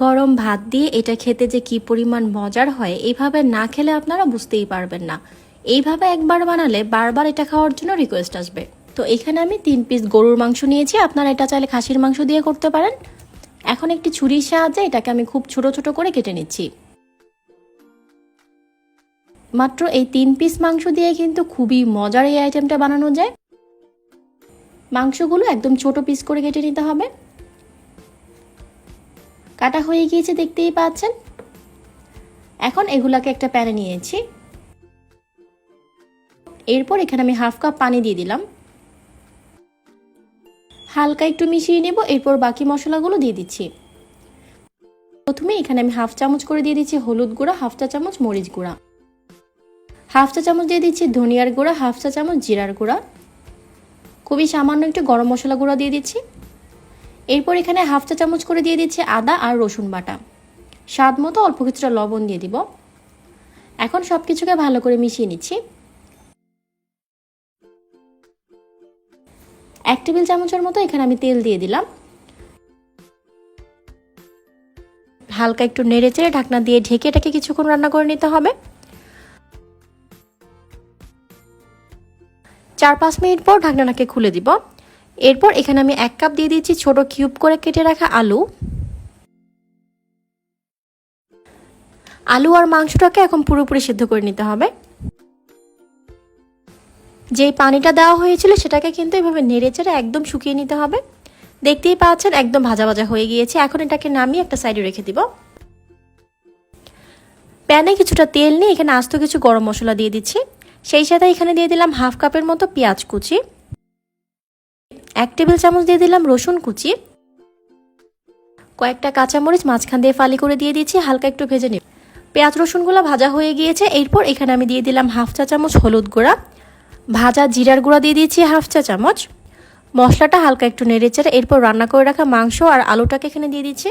গরম ভাত দিয়ে এটা খেতে যে কি পরিমাণ মজার হয়, এইভাবে না খেলে আপনারা বুঝতেই পারবেন না। এইভাবে একবার বানালে বারবার এটা খাওয়ার জন্য রিকোয়েস্ট আসবে। তো এখানে আমি 3 পিস গরুর মাংস নিয়েছি, আপনারা এটা চাইলে খাসির মাংস দিয়ে করতে পারেন। এখন একটি ছুরির সাহায্যে এটাকে আমি খুব ছোট ছোট করে কেটে নিচ্ছি। মাত্র এই 3 পিস মাংস দিয়ে কিন্তু খুবই মজার এই আইটেমটা বানানো যায়। মাংসগুলো একদম ছোট পিস করে কেটে নিতে হবে। কাটা হয়ে গিয়েছে দেখতেই পাচ্ছেন। এখন এগুলাকে একটা প্যানে নিয়েছি। এরপর এখানে আমি হাফ কাপ পানি দিয়ে দিলাম, হালকা একটু মিশিয়ে নেব। এরপর বাকি মশলাগুলো দিয়ে দিচ্ছি। প্রথমে এখানে আমি হাফ চামচ করে দিয়ে দিচ্ছি হলুদ গুঁড়া, হাফ চা চামচ মরিচ গুঁড়া, হাফ চা চামচ দিয়ে দিচ্ছি ধনিয়ার গুঁড়া, হাফ চা চামচ জিরার গুঁড়া, খুবই সামান্য একটু গরম মশলা গুঁড়া দিয়ে দিচ্ছি। এরপর এখানে হাফ চা চামচ করে দিয়ে দিচ্ছি আদা আর রসুন বাটা, স্বাদ মতো অল্প কিছুটা লবণ দিয়ে দিব। এখন সবকিছুকে ভালো করে মিশিয়ে নিচ্ছি। 1 টেবিল চামচের মতো এখানে আমি তেল দিয়ে দিলাম। হালকা একটু নেড়েচেড়ে ঢাকনা দিয়ে ঢেকে এটাকে কিছুক্ষণ রান্না করে নিতে হবে। 4-5 মিনিট পর ঢাকনাটাকে খুলে দিব। এরপর এখানে আমি 1 কাপ দিয়ে দিচ্ছি ছোট কিউব করে কেটে রাখা আলু। আলু আর মাংসটাকে এখন পুরোপুরি সিদ্ধ করে নিতে হবে। যেই পানিটা দেওয়া হয়েছিল সেটাকে কিন্তু এভাবে নেড়েচেড়ে একদম শুকিয়ে নিতে হবে। দেখতেই পাচ্ছেন একদম ভাজা ভাজা হয়ে গিয়েছে। এখন এটাকে নামিয়ে একটা সাইডে রেখে দিব। প্যানে কিছুটা তেল নিয়ে এখানে আস্ত কিছু গরম মশলা দিয়ে দিচ্ছি। সেই সাথে এখানে দিয়ে দিলাম হাফ কাপের মতো পেঁয়াজ কুচি, 1 টেবিল চামচ দিয়ে দিলাম রসুন কুচি, কয়েকটা কাঁচামরিচ মাঝখান দিয়ে ফালি করে দিয়ে দিচ্ছি, হালকা একটু ভেজে নিই। পেঁয়াজ রসুনগুলো ভাজা হয়ে গিয়েছে। এরপর এখানে আমি দিয়ে দিলাম হাফ চা চামচ হলুদ গুঁড়া, ভাজা জিরার গুঁড়া দিয়ে দিচ্ছি হাফ চা চামচ। মশলাটা হালকা একটু নেড়েচেড়ে এরপর রান্না করে রাখা মাংস আর আলুটাকে এখানে দিয়ে দিচ্ছি।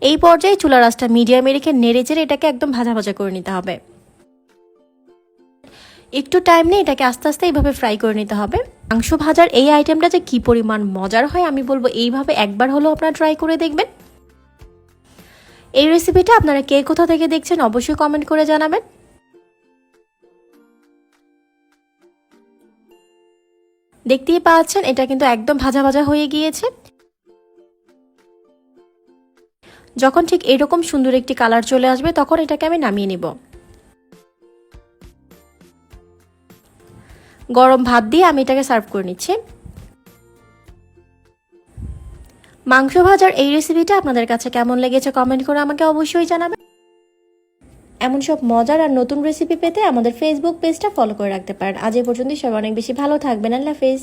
এই পর্যায়ে চুলার আঁচটা মিডিয়ামে রেখে নেড়েচেড়ে এটাকে একদম ভাজা ভাজা করে নিতে হবে। একটু টাইম নিয়ে এটাকে আস্তে আস্তে এইভাবে ফ্রাই করে নিতে হবে। মাংস ভাজার এই আইটেমটা যে কি পরিমাণ মজার হয় আমি বলবো এইভাবে একবার হলেও আপনারা ট্রাই করে দেখবেন। এই রেসিপিটা আপনারা কে কোথা থেকে দেখছেন অবশ্যই কমেন্ট করে জানাবেন। দেখতেই পাচ্ছেন এটা কিন্তু একদম ভাজা ভাজা হয়ে গিয়েছে। যখন ঠিক এরকম সুন্দর একটি কালার চলে আসবে তখন এটাকে আমি নামিয়ে নিব। গরম ভাত দিয়ে আমি এটাকে সার্ভ করে নিচ্ছি। মাংস ভাজার এই রেসিপিটা আপনাদের কাছে কেমন লেগেছে কমেন্ট করে আমাকে অবশ্যই জানাবেন। এমন সব মজার আর নতুন রেসিপি পেতে আমাদের ফেসবুক পেজটা ফলো করে রাখতে পারেন। আজ এ পর্যন্তই, সবাই অনেক বেশি ভালো থাকবেন। আল্লাহ হাফেজ।